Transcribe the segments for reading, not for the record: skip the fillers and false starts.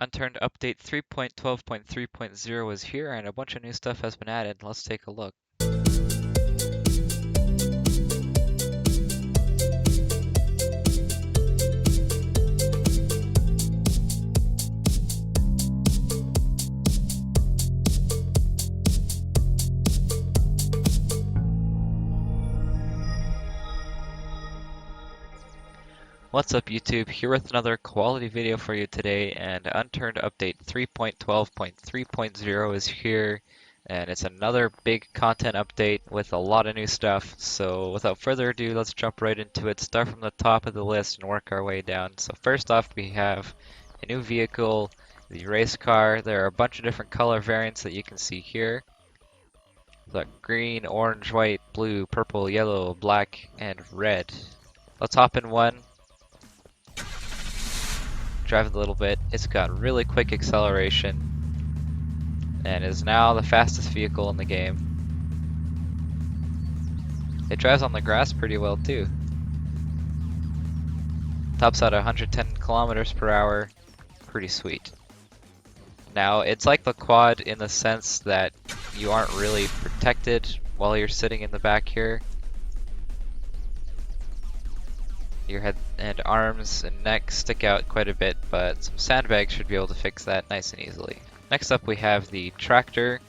Unturned update 3.12.3.0 is here and a bunch of new stuff has been added. Let's take a look. What's up YouTube, here with another quality video for you today, and Unturned update 3.12.3.0 is here, and it's another big content update with a lot of new stuff. So without further ado, let's jump right into it, start from the top of the list and work our way down. So first off, we have a new vehicle, the race car. There are a bunch of different color variants that you can see here. The green, orange, white, blue, purple, yellow, black, and red. Let's hop in one. Drive it a little bit. It's got really quick acceleration and is now the fastest vehicle in the game. It drives on the grass pretty well too. Tops out at 110 kilometers per hour. Pretty sweet. Now it's like the quad in the sense that you aren't really protected while you're sitting in the back here. Your head and arms and neck stick out quite a bit, but some sandbags should be able to fix that nice and easily. Next up we have the tractor.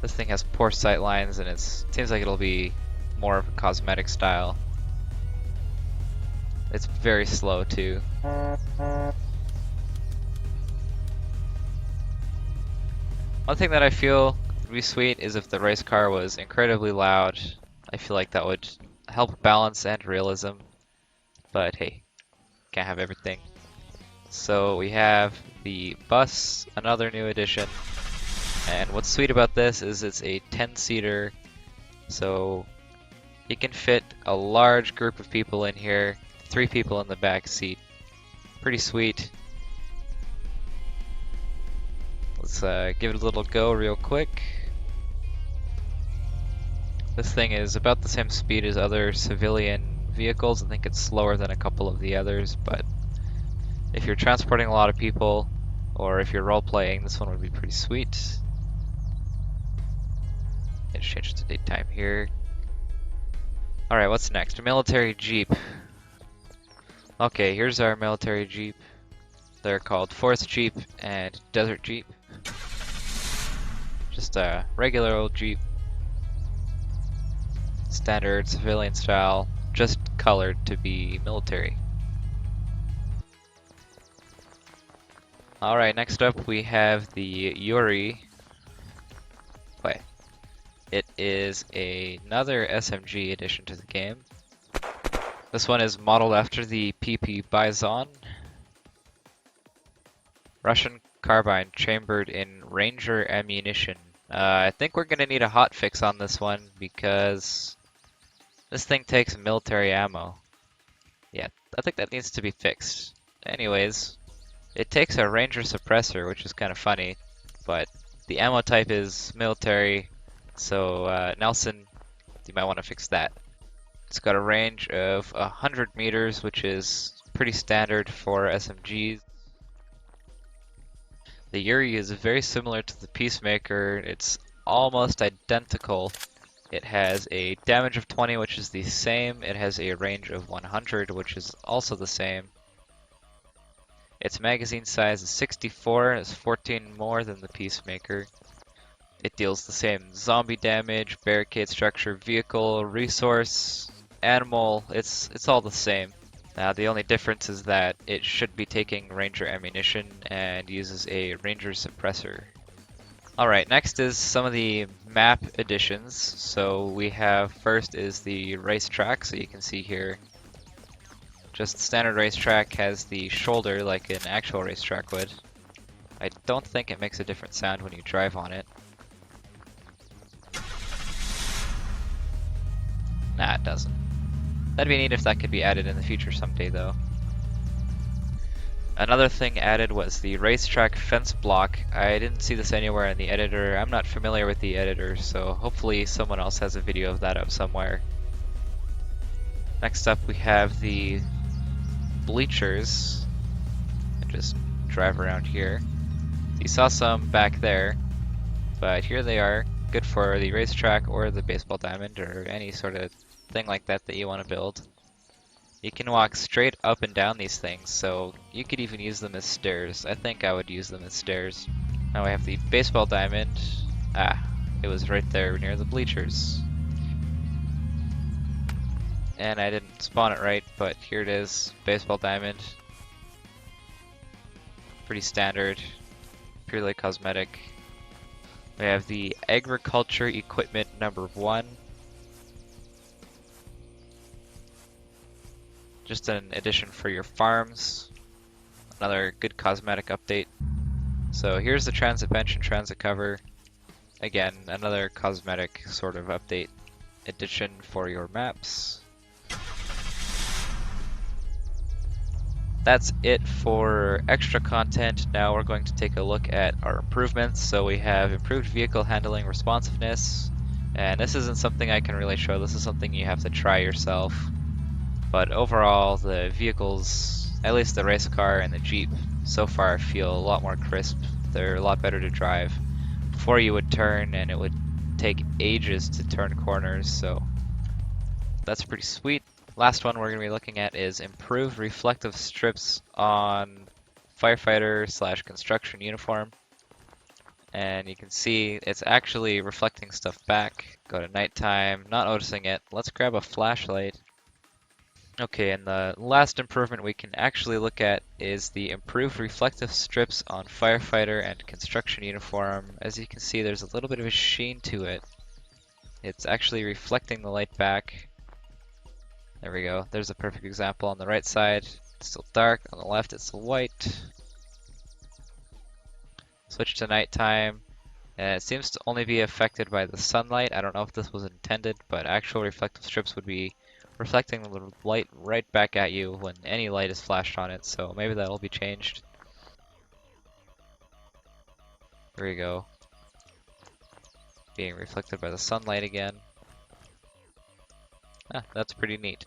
This thing has poor sight lines and it seems like it'll be more of a cosmetic style. It's very slow too. One thing that I feel would be sweet is if the race car was incredibly loud. I feel like that would help balance and realism, but hey, can't have everything. So we have the bus, another new addition, and what's sweet about this is it's a 10-seater, so you can fit a large group of people in here, 3 people in the back seat. Pretty sweet. Let's give it a little go real quick. This thing is about the same speed as other civilian vehicles. I think it's slower than a couple of the others, but if you're transporting a lot of people or if you're role-playing, this one would be pretty sweet. Let's change it to daytime here. Alright, what's next? A military jeep. Okay, here's our military jeep. They're called Forest Jeep and Desert Jeep. Just a regular old jeep. Standard civilian style, just colored to be military. Alright, next up we have the Yuri. Wait, it is another SMG addition to the game. This one is modeled after the PP Bison. Russian carbine chambered in Ranger ammunition. I think we're gonna need a hotfix on this one because this thing takes military ammo. Yeah, I think that needs to be fixed. Anyways, it takes a Ranger suppressor, which is kind of funny, but the ammo type is military, so Nelson, you might want to fix that. It's got a range of 100 meters, which is pretty standard for SMGs. The Yuri is very similar to the Peacemaker. It's almost identical. It has a damage of 20, which is the same. It has a range of 100, which is also the same. Its magazine size is 64, it's 14 more than the Peacemaker. It deals the same zombie damage, barricade structure, vehicle, resource, animal. It's all the same. Now the only difference is that it should be taking Ranger ammunition and uses a Ranger suppressor. Alright, next is some of the map additions. So we have, first is the racetrack, so you can see here. Just standard racetrack has the shoulder like an actual racetrack would. I don't think it makes a different sound when you drive on it. Nah, it doesn't. That'd be neat if that could be added in the future someday though. Another thing added was the racetrack fence block. I didn't see this anywhere in the editor. I'm not familiar with the editor, so hopefully someone else has a video of that up somewhere. Next up we have the Bleachers and just drive around here. You saw some back there, but here they are, good for the racetrack or the baseball diamond or any sort of thing like that that you want to build. You can walk straight up and down these things, so you could even use them as stairs. I think I would use them as stairs. Now we have the baseball diamond. It was right there near the bleachers. And I didn't spawn it right, but here it is, baseball diamond. Pretty standard, purely cosmetic. We have the agriculture equipment number 1. Just an addition for your farms. Another good cosmetic update. So here's the transit bench and transit cover. Again, another cosmetic sort of update addition for your maps. That's it for extra content. Now we're going to take a look at our improvements. So we have improved vehicle handling responsiveness. And this isn't something I can really show. This is something you have to try yourself. But overall, the vehicles, at least the race car and the Jeep, so far feel a lot more crisp. They're a lot better to drive. Before you would turn and it would take ages to turn corners, so that's pretty sweet. Last one we're going to be looking at is improved reflective strips on firefighter / construction uniform. And you can see it's actually reflecting stuff back. Go to nighttime, not noticing it. Let's grab a flashlight. Okay, and the last improvement we can actually look at is the improved reflective strips on firefighter and construction uniform. As you can see, there's a little bit of a sheen to it. It's actually reflecting the light back. There we go. There's a perfect example. On the right side, it's still dark. On the left, it's still white. Switch to nighttime, and it seems to only be affected by the sunlight. I don't know if this was intended, but actual reflective strips would be reflecting the light right back at you when any light is flashed on it, so maybe that'll be changed. There we go. Being reflected by the sunlight again. That's pretty neat.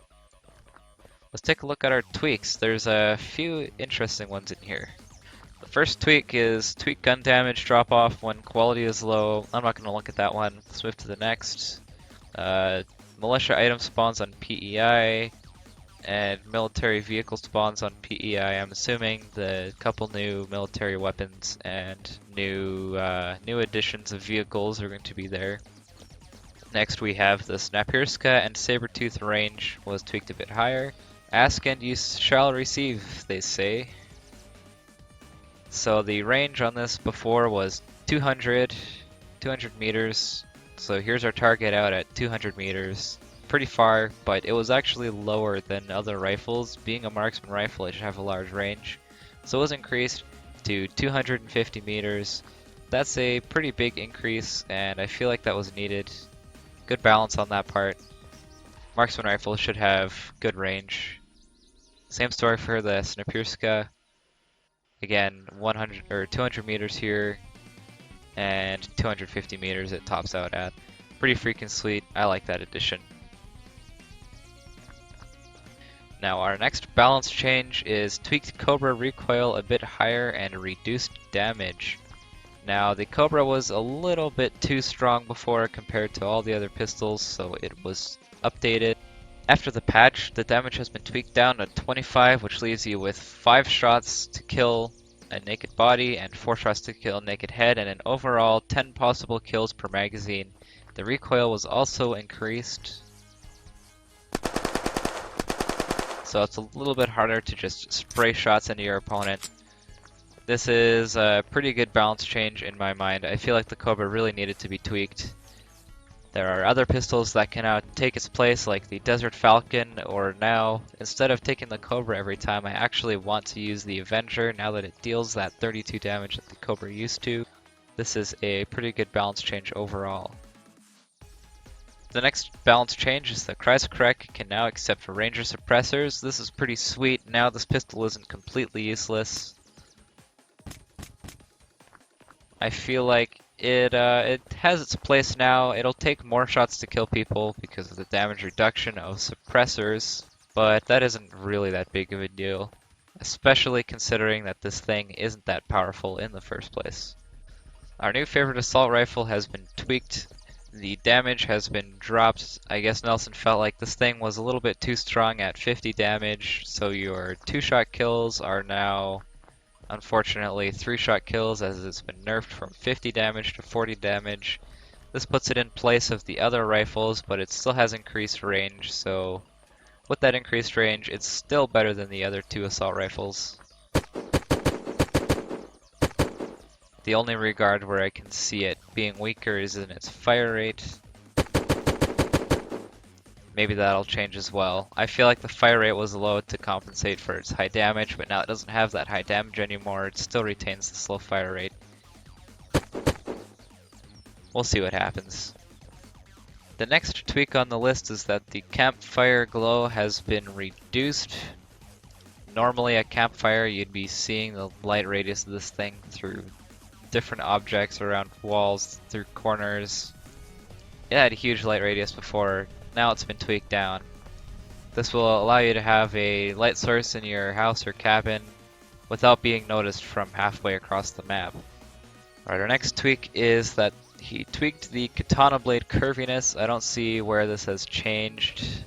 Let's take a look at our tweaks. There's a few interesting ones in here. The first tweak is tweak gun damage drop off when quality is low. I'm not going to look at that one. Let's move to the next. Militia item spawns on PEI, and military vehicle spawns on PEI. I'm assuming the couple new military weapons and new additions of vehicles are going to be there. Next we have the Snayperska and Sabertooth range was tweaked a bit higher. Ask and you shall receive, they say. So the range on this before was 200 meters. So here's our target out at 200 meters. Pretty far, but it was actually lower than other rifles. Being a marksman rifle, it should have a large range. So it was increased to 250 meters. That's a pretty big increase, and I feel like that was needed. Good balance on that part. Marksman rifle should have good range. Same story for the Snayperska. Again, 100 or 200 meters here, and 250 meters it tops out at. Pretty freaking sweet. I like that addition. Now our next balance change is tweaked Cobra recoil a bit higher and reduced damage. Now the Cobra was a little bit too strong before compared to all the other pistols, so it was updated. After the patch, the damage has been tweaked down to 25, which leaves you with 5 shots to kill a naked body and 4 shots to kill a naked head, and an overall 10 possible kills per magazine. The recoil was also increased, so it's a little bit harder to just spray shots into your opponent. This is a pretty good balance change in my mind. I feel like the Cobra really needed to be tweaked. There are other pistols that can now take its place, like the Desert Falcon, or now, instead of taking the Cobra every time, I actually want to use the Avenger now that it deals that 32 damage that the Cobra used to. This is a pretty good balance change overall. The next balance change is that Krzkarek can now accept Ranger suppressors. This is pretty sweet. Now this pistol isn't completely useless. I feel like it has its place now. It'll take more shots to kill people because of the damage reduction of suppressors. but that isn't really that big of a deal, especially considering that this thing isn't that powerful in the first place. Our new favorite assault rifle has been tweaked. The damage has been dropped. I guess Nelson felt like this thing was a little bit too strong at 50 damage, so your 2-shot kills are now, unfortunately, 3-shot kills, as it's been nerfed from 50 damage to 40 damage. This puts it in place of the other rifles, but it still has increased range, so with that increased range, it's still better than the other 2 assault rifles. The only regard where I can see it being weaker is in its fire rate. Maybe that'll change as well. I feel like the fire rate was low to compensate for its high damage, but now it doesn't have that high damage anymore. It still retains the slow fire rate. We'll see what happens. The next tweak on the list is that the Campfire glow has been reduced. Normally at Campfire, you'd be seeing the light radius of this thing through different objects, around walls, through corners. It had a huge light radius before, now it's been tweaked down. This will allow you to have a light source in your house or cabin without being noticed from halfway across the map. Alright, our next tweak is that he tweaked the Katana blade curviness. I don't see where this has changed.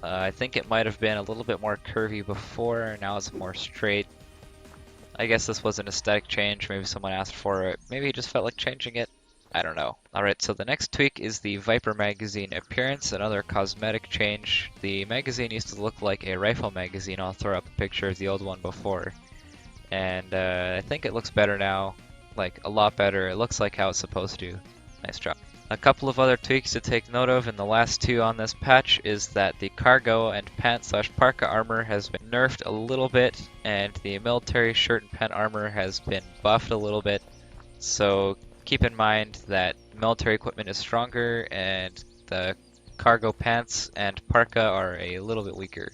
I think it might have been a little bit more curvy before, now it's more straight. I guess this was an aesthetic change, maybe someone asked for it, maybe he just felt like changing it, I don't know. Alright, so the next tweak is the Viper magazine appearance, another cosmetic change. The magazine used to look like a rifle magazine. I'll throw up a picture of the old one before. And I think it looks better now, like a lot better. It looks like how it's supposed to. Nice job. A couple of other tweaks to take note of in the last 2 on this patch is that the cargo and pant/parka armor has been nerfed a little bit, and the military shirt and pant armor has been buffed a little bit. So keep in mind that military equipment is stronger and the cargo pants and parka are a little bit weaker.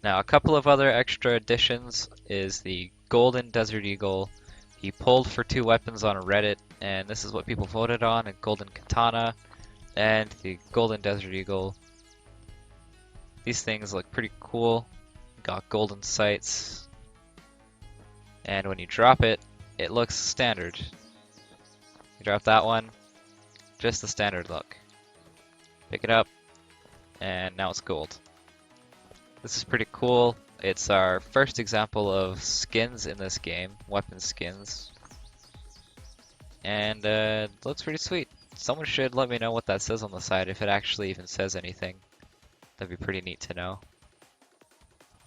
Now a couple of other extra additions is the golden Desert Eagle. He pulled for 2 weapons on Reddit, and this is what people voted on: a golden Katana and the golden Desert Eagle. These things look pretty cool. Got golden sights, and when you drop it, it looks standard. You drop that one, just the standard look. Pick it up, and now it's gold. This is pretty cool. It's our first example of skins in this game, weapon skins. And it looks pretty sweet. Someone should let me know what that says on the side, if it actually even says anything. That'd be pretty neat to know.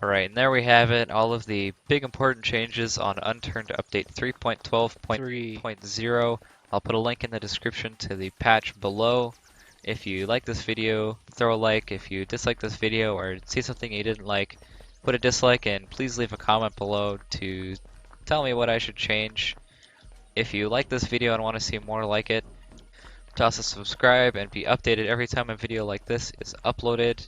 Alright, and there we have it, all of the big important changes on Unturned Update 3.12.3.0. I'll put a link in the description to the patch below. If you like this video, throw a like. If you dislike this video or see something you didn't like, put a dislike, and please leave a comment below to tell me what I should change. If you like this video and want to see more like it, toss a subscribe and be updated every time a video like this is uploaded.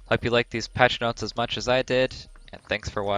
Hope you like these patch notes as much as I did, and thanks for watching.